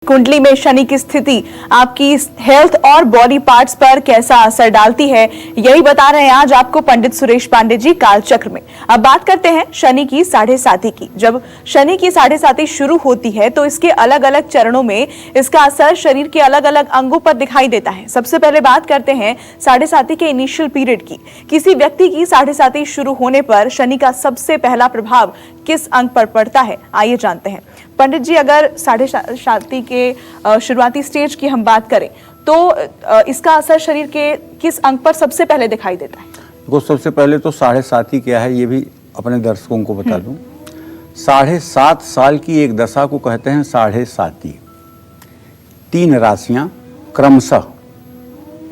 कुंडली में शनि की स्थिति आपकी हेल्थ और बॉडी पार्ट्स पर कैसा असर डालती है, यही बता रहे हैं आज आपको पंडित सुरेश पांडे जी कालचक्र में। अब बात करते हैं शनि की साढ़े साती की। जब शनि की साढ़े साती शुरू होती है तो इसके अलग अलग चरणों में इसका असर शरीर के अलग अलग अंगों पर दिखाई देता है। सबसे पहले बात करते हैं साढ़े साती के इनिशियल पीरियड की। किसी व्यक्ति की साढ़े साती शुरू होने पर शनि का सबसे पहला प्रभाव किस अंग पर पड़ता है, आइए जानते हैं। पंडित जी, अगर साढ़े साती के शुरुआती स्टेज की हम बात करें तो इसका असर शरीर के किस अंग पर सबसे पहले दिखाई देता है? देखो, सबसे पहले तो साढ़े साती क्या है ये भी अपने दर्शकों को बता दूं। 7.5 साल की एक दशा को कहते हैं साढ़े साती। 3 राशियां क्रमशः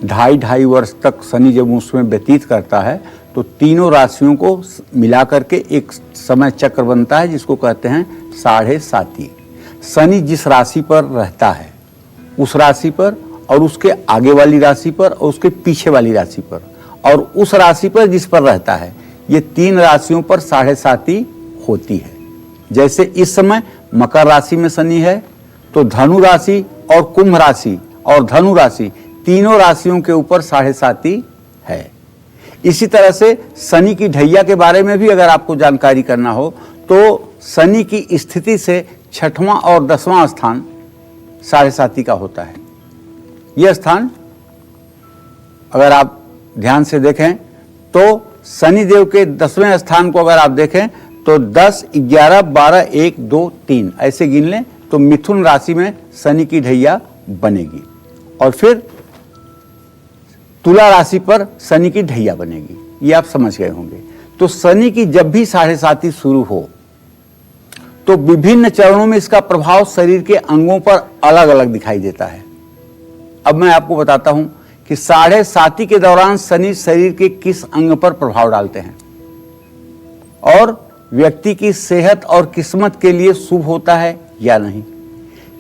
2.5 वर्ष तक शनि जब उसमें व्यतीत करता है तो तीनों राशियों को मिलाकर के एक समय चक्र बनता है जिसको कहते हैं साढ़े साती। शनि जिस राशि पर रहता है उस राशि पर और उसके आगे वाली राशि पर और उसके पीछे वाली राशि पर और उस राशि पर जिस पर रहता है, ये 3 राशियों पर साढ़े साती होती है। जैसे इस समय मकर राशि में शनि है तो धनु राशि और कुंभ राशि और धनु राशि तीनों राशियों के ऊपर साढ़े साती है। इसी तरह से शनि की ढैया के बारे में भी अगर आपको जानकारी करना हो तो शनि की स्थिति से 6वां और 10वां स्थान साढ़े साती का होता है। यह स्थान अगर आप ध्यान से देखें तो शनिदेव के 10वें स्थान को अगर आप देखें तो 10, 11, 12, 1, 2, 3 ऐसे गिन लें तो मिथुन राशि में शनि की ढैया बनेगी और फिर तुला राशि पर शनि की ढैया बनेगी। ये आप समझ गए होंगे। तो शनि की जब भी साढ़े साती शुरू हो तो विभिन्न चरणों में इसका प्रभाव शरीर के अंगों पर अलग अलग दिखाई देता है। अब मैं आपको बताता हूं कि साढ़े साती के दौरान शनि शरीर के किस अंग पर प्रभाव डालते हैं और व्यक्ति की सेहत और किस्मत के लिए शुभ होता है या नहीं।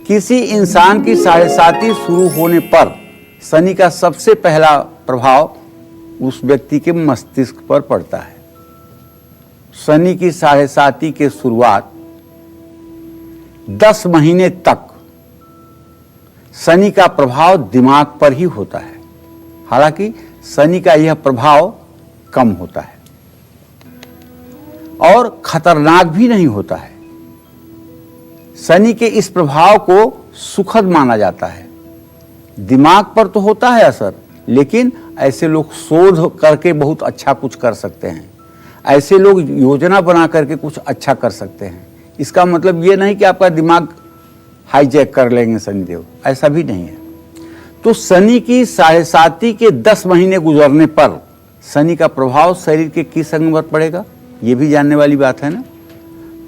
किसी इंसान की साढ़े साती शुरू होने पर शनि का सबसे पहला प्रभाव उस व्यक्ति के मस्तिष्क पर पड़ता है। शनि की साढ़े साती के शुरुआत 10 महीने तक शनि का प्रभाव दिमाग पर ही होता है। हालांकि शनि का यह प्रभाव कम होता है और खतरनाक भी नहीं होता है। शनि के इस प्रभाव को सुखद माना जाता है। दिमाग पर तो होता है असर, लेकिन ऐसे लोग शोध करके बहुत अच्छा कुछ कर सकते हैं। ऐसे लोग योजना बना करके कुछ अच्छा कर सकते हैं। इसका मतलब ये नहीं कि आपका दिमाग हाईजैक कर लेंगे शनिदेव, ऐसा भी नहीं है। तो शनि की साढ़े साती के 10 महीने गुजरने पर शनि का प्रभाव शरीर के किस अंग पर पड़ेगा, ये भी जानने वाली बात है ना।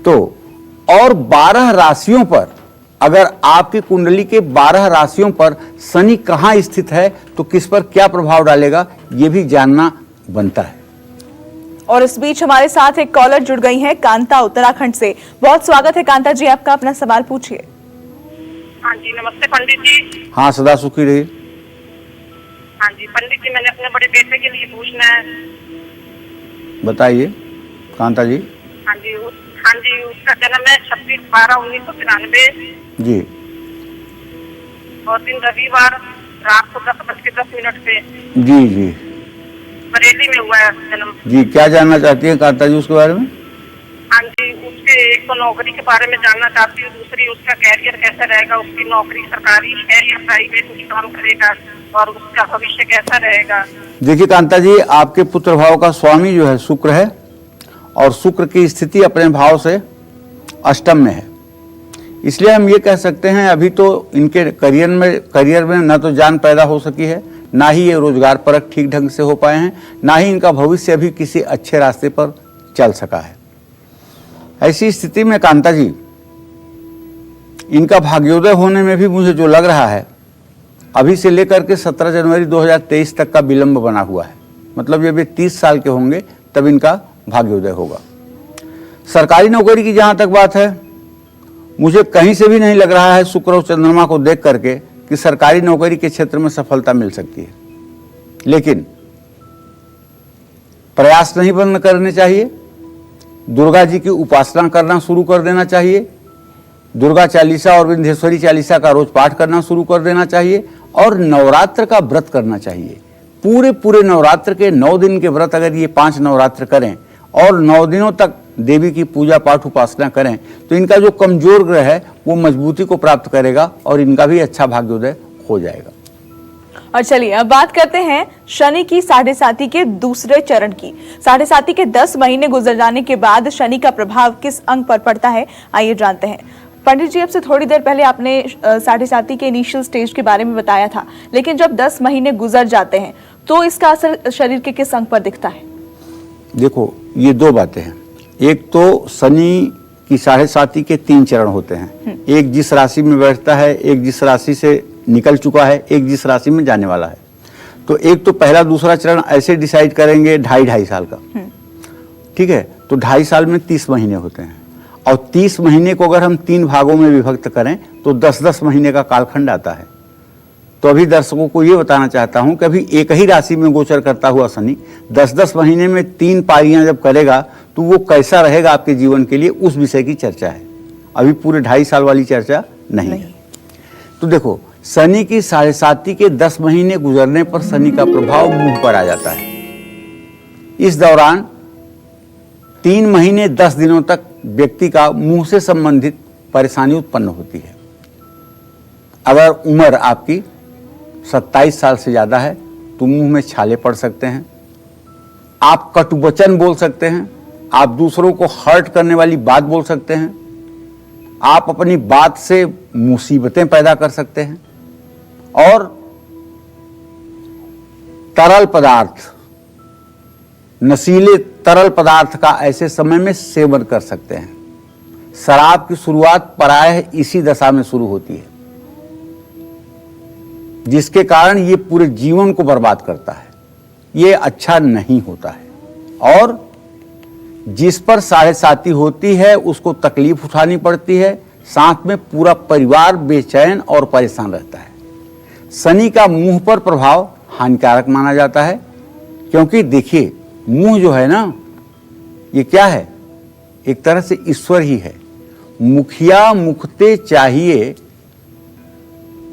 तो और 12 राशियों पर, अगर आपकी कुंडली के 12 राशियों पर शनि कहाँ स्थित है तो किस पर क्या प्रभाव डालेगा, ये भी जानना बनता है। और इस बीच हमारे साथ एक कॉलर जुड़ गई हैं, कांता उत्तराखंड से। बहुत स्वागत है कांता जी, आपका अपना सवाल पूछिए। हाँ जी, नमस्ते पंडित जी। हाँ, सदा सुखी रहिए। हाँ जी पंडित जी, मैंने अपने बड़े बेटे के लिए पूछना है। बताइए कांता जी। हाँ जी, उसका जन्म है 26/12/1993 जी। और दिन रविवार रात को 10:10 पे जी जी बरेली में हुआ है जन्म। जी, क्या जानना चाहती है कांता जी उसके बारे में? हाँ जी, उसके एक तो नौकरी के बारे में जानना चाहती हूँ, दूसरी उसका कैरियर कैसा रहेगा, उसकी नौकरी सरकारी है या प्राइवेट में काम करेगा और उसका भविष्य कैसा रहेगा। देखिए कांता जी, आपके पुत्र भाव का स्वामी जो है शुक्र है और शुक्र की स्थिति अपने भाव से अष्टम में है। इसलिए हम ये कह सकते हैं अभी तो इनके करियर में न तो जान पैदा हो सकी है, ना ही ये रोजगार परक ठीक ढंग से हो पाए हैं, ना ही इनका भविष्य अभी किसी अच्छे रास्ते पर चल सका है। ऐसी स्थिति में कांता जी, इनका भाग्योदय होने में भी मुझे जो लग रहा है अभी से लेकर के 17 जनवरी 2023 तक का विलंब बना हुआ है। मतलब जब ये 30 साल के होंगे तब इनका भाग्योदय होगा। सरकारी नौकरी की जहां तक बात है, मुझे कहीं से भी नहीं लग रहा है शुक्र और चंद्रमा को देख करके कि सरकारी नौकरी के क्षेत्र में सफलता मिल सकती है। लेकिन प्रयास नहीं बंद करने चाहिए, दुर्गा जी की उपासना करना शुरू कर देना चाहिए दुर्गा चालीसा और विंध्येश्वरी चालीसा का रोज पाठ करना शुरू कर देना चाहिए और नवरात्र का व्रत करना चाहिए। पूरे नवरात्र के 9 दिन के व्रत अगर ये 5 नवरात्र करें और 9 दिनों तक देवी की पूजा पाठ उपासना करें तो इनका जो कमजोर ग्रह है वो मजबूती को प्राप्त करेगा और इनका भी अच्छा भाग्योदय हो जाएगा। और चलिए अब बात करते हैं शनि की साढ़े साती के दूसरे चरण की। साढ़े साती के 10 महीने गुजर जाने के बाद शनि का प्रभाव किस अंग पर पड़ता है, आइए जानते हैं। पंडित जी, अब से थोड़ी देर पहले आपने साढ़े साती के इनिशियल स्टेज के बारे में बताया था, लेकिन जब 10 महीने गुजर जाते हैं तो इसका असर शरीर के किस अंग पर दिखता है? देखो, ये 2 बातें हैं। एक तो शनि की साढ़े साती के 3 चरण होते हैं। एक जिस राशि में बैठता है, एक जिस राशि से निकल चुका है, एक जिस राशि में जाने वाला है। तो एक तो पहला दूसरा चरण ऐसे डिसाइड करेंगे 2.5 साल का, ठीक है। तो 2.5 साल में 30 महीने होते हैं और 30 महीने को अगर हम 3 भागों में विभक्त करें तो 10-10 महीने का कालखंड आता है। तो अभी दर्शकों को ये बताना चाहता हूं कि अभी एक ही राशि में गोचर करता हुआ शनि 10-10 महीने में 3 पारियां जब करेगा तो वो कैसा रहेगा आपके जीवन के लिए, उस विषय की चर्चा है। अभी पूरे 2.5 साल वाली चर्चा नहीं है। तो देखो, शनि की साढ़े साती के 10 महीने गुजरने पर शनि का प्रभाव मुंह पर आ जाता है। इस दौरान 3 महीने 10 दिनों तक व्यक्ति का मुंह से संबंधित परेशानी उत्पन्न होती है। अगर उम्र आपकी 27 साल से ज्यादा है तो मुंह में छाले पड़ सकते हैं, आप कटुवचन बोल सकते हैं, आप दूसरों को हर्ट करने वाली बात बोल सकते हैं, आप अपनी बात से मुसीबतें पैदा कर सकते हैं और तरल पदार्थ, नशीले तरल पदार्थ का ऐसे समय में सेवन कर सकते हैं। शराब की शुरुआत प्रायः इसी दशा में शुरू होती है, जिसके कारण ये पूरे जीवन को बर्बाद करता है। ये अच्छा नहीं होता है और जिस पर साढ़े साती होती है उसको तकलीफ उठानी पड़ती है, साथ में पूरा परिवार बेचैन और परेशान रहता है। शनि का मुंह पर प्रभाव हानिकारक माना जाता है, क्योंकि देखिए मुंह जो है ना, ये क्या है, एक तरह से ईश्वर ही है। मुखिया मुखते चाहिए,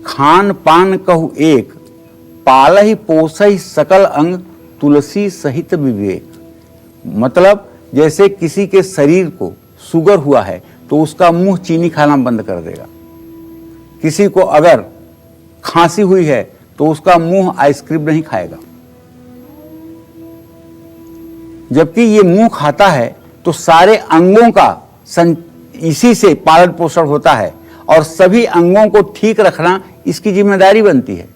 खान पान कहु एक, पालहि पोसहि सकल अंग, तुलसी सहित विवेक। मतलब जैसे किसी के शरीर को शुगर हुआ है तो उसका मुंह चीनी खाना बंद कर देगा, किसी को अगर खांसी हुई है तो उसका मुंह आइसक्रीम नहीं खाएगा। जबकि ये मुंह खाता है तो सारे अंगों का इसी से पालन पोषण होता है और सभी अंगों को ठीक रखना इसकी जिम्मेदारी बनती है।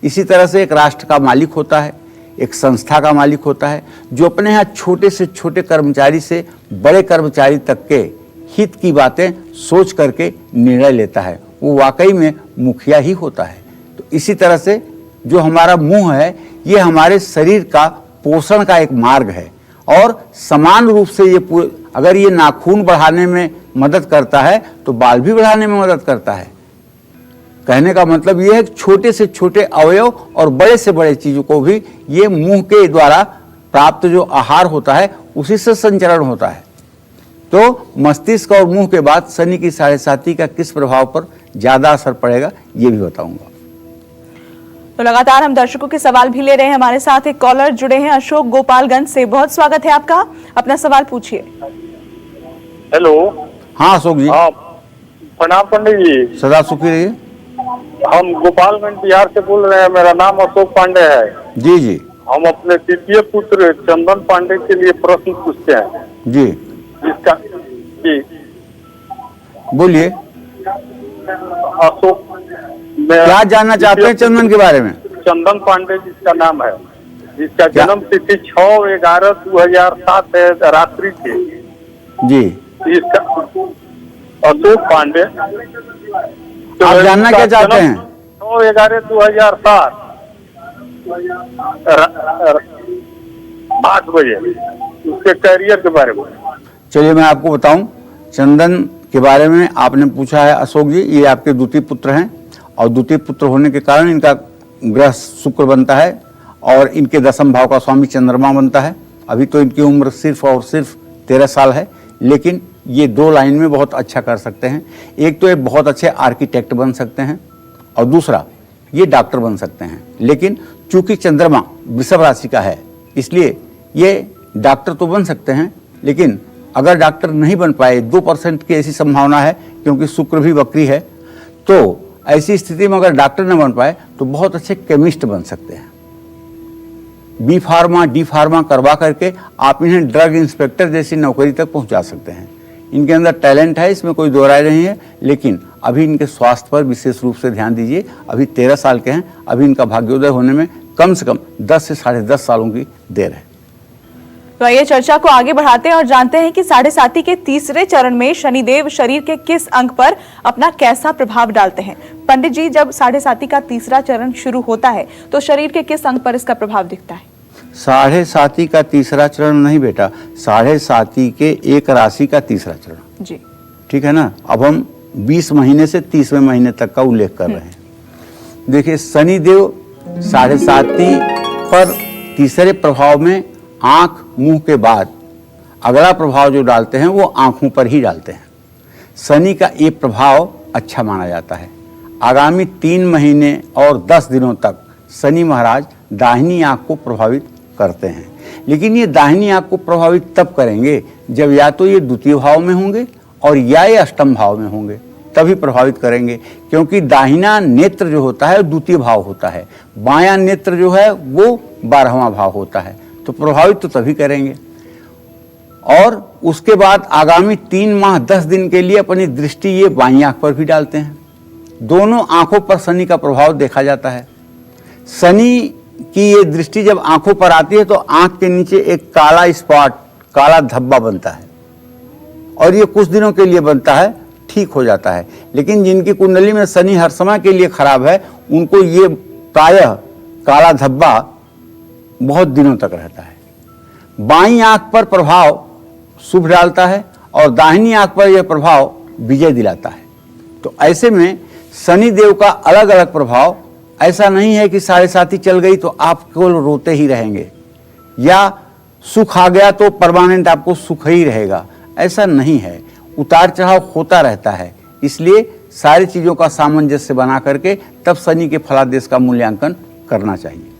इसी तरह से एक राष्ट्र का मालिक होता है, एक संस्था का मालिक होता है, जो अपने यहाँ छोटे से छोटे कर्मचारी से बड़े कर्मचारी तक के हित की बातें सोच करके निर्णय लेता है, वो वाकई में मुखिया ही होता है। तो इसी तरह से जो हमारा मुंह है ये हमारे शरीर का पोषण का एक मार्ग है और समान रूप से ये अगर ये नाखून बढ़ाने में मदद करता है तो बाल भी बढ़ाने में मदद करता है। कहने का मतलब ये है कि छोटे से छोटे अवयव और बड़े से बड़े चीजों को भी ये मुंह के द्वारा प्राप्त जो आहार होता है उसी से संचरण होता है। तो मस्तिष्क और मुंह के बाद शनि की साढ़े साती का किस प्रभाव पर ज्यादा असर पड़ेगा ये भी बताऊंगा। तो लगातार हम दर्शकों के सवाल भी ले रहे हैं। हमारे साथ एक कॉलर जुड़े हैं अशोक गोपालगंज से। बहुत स्वागत है आपका, अपना सवाल पूछिए। हेलो। हाँ अशोक जी। हाँ, प्रणाम पंडित जी। सदा सुखी रहिए। हम गोपालगंज बिहार से बोल रहे हैं, मेरा नाम अशोक पांडे है। जी जी। हम अपने तृतीय पुत्र चंदन पांडे के लिए प्रश्न पूछते हैं जी। जिसका जी बोलिए, अशोक क्या जानना चाहते हैं चंदन के बारे में? चंदन पांडे जिसका नाम है, जिसका जन्म तिथि 6/11/2007 है रात्रि के जी। इसका अशोक पांडे। आप जानना क्या चाहते हैं? 6/11/2007 8 बजे उसके करियर के बारे में। चलिए मैं आपको बताऊं, चंदन के बारे में आपने पूछा है अशोक जी। ये आपके द्वितीय पुत्र हैं और द्वितीय पुत्र होने के कारण इनका ग्रह शुक्र बनता है और इनके 10वें भाव का स्वामी चंद्रमा बनता है। अभी तो इनकी उम्र सिर्फ और सिर्फ 13 साल है, लेकिन ये 2 लाइन में बहुत अच्छा कर सकते हैं। एक तो ये बहुत अच्छे आर्किटेक्ट बन सकते हैं और दूसरा ये डॉक्टर बन सकते हैं। लेकिन चूंकि चंद्रमा वृषभ राशि का है, इसलिए ये डॉक्टर तो बन सकते हैं, लेकिन अगर डॉक्टर नहीं बन पाए, 2% की ऐसी संभावना है, क्योंकि शुक्र भी वक्री है, तो ऐसी स्थिति में अगर डॉक्टर न बन पाए तो बहुत अच्छे केमिस्ट बन सकते हैं। बी फार्मा, डी फार्मा करवा करके आप इन्हें ड्रग इंस्पेक्टर जैसी नौकरी तक पहुंचा सकते हैं। इनके अंदर टैलेंट है, इसमें कोई दो राय नहीं है, लेकिन अभी इनके स्वास्थ्य पर विशेष रूप से ध्यान दीजिए। अभी 13 साल के हैं, अभी इनका भाग्योदय होने में कम से कम 10 से 10.5 सालों की देर है। तो आइए चर्चा को आगे बढ़ाते हैं और जानते हैं कि 7.5 के तीसरे चरण में शनिदेव शरीर के किस अंग पर अपना कैसा प्रभाव डालते हैं। पंडित जी, जब 7.5 का तीसरा चरण शुरू होता है तो शरीर के किस अंग पर इसका प्रभाव दिखता है? 7.5 का तीसरा चरण नहीं बेटा, 7.5 के एक राशि का तीसरा चरण जी, ठीक है ना। अब हम 20 महीने से 30वें महीने तक का उल्लेख कर रहे हैं। देखिए, शनिदेव 7.5 पर तीसरे प्रभाव में आंख मुंह के बाद अगला प्रभाव जो डालते हैं वो आंखों पर ही डालते हैं। शनि का ये प्रभाव अच्छा माना जाता है। आगामी 3 महीने और 10 दिनों तक शनि महाराज दाहिनी आंख को प्रभावित करते हैं, लेकिन ये दाहिनी आंख को प्रभावित तब करेंगे जब या तो ये द्वितीय भाव में होंगे और या ये अष्टम भाव में होंगे, तभी प्रभावित करेंगे। क्योंकि दाहिना नेत्र जो होता है द्वितीय भाव होता है, बायां नेत्र जो है वो 12वां भाव होता है, तो प्रभावित तो तभी करेंगे। और उसके बाद आगामी 3 माह 10 दिन के लिए अपनी दृष्टि ये बाईं आंख पर भी डालते हैं। दोनों आंखों पर शनि का प्रभाव देखा जाता है। शनि की ये दृष्टि जब आंखों पर आती है तो आंख के नीचे एक काला स्पॉट, काला धब्बा बनता है, और ये कुछ दिनों के लिए बनता है, ठीक हो जाता है। लेकिन जिनकी कुंडली में शनि हर समय के लिए खराब है, उनको ये प्रायः काला धब्बा बहुत दिनों तक रहता है। बाईं आंख पर प्रभाव शुभ डालता है और दाहिनी आंख पर यह प्रभाव विजय दिलाता है। तो ऐसे में शनि देव का अलग अलग प्रभाव, ऐसा नहीं है कि 7.5 चल गई तो आप केवल रोते ही रहेंगे, या सुख आ गया तो परमानेंट आपको सुख ही रहेगा, ऐसा नहीं है। उतार चढ़ाव होता रहता है। इसलिए सारी चीजों का सामंजस्य बना करके तब शनि के फलादेश का मूल्यांकन करना चाहिए।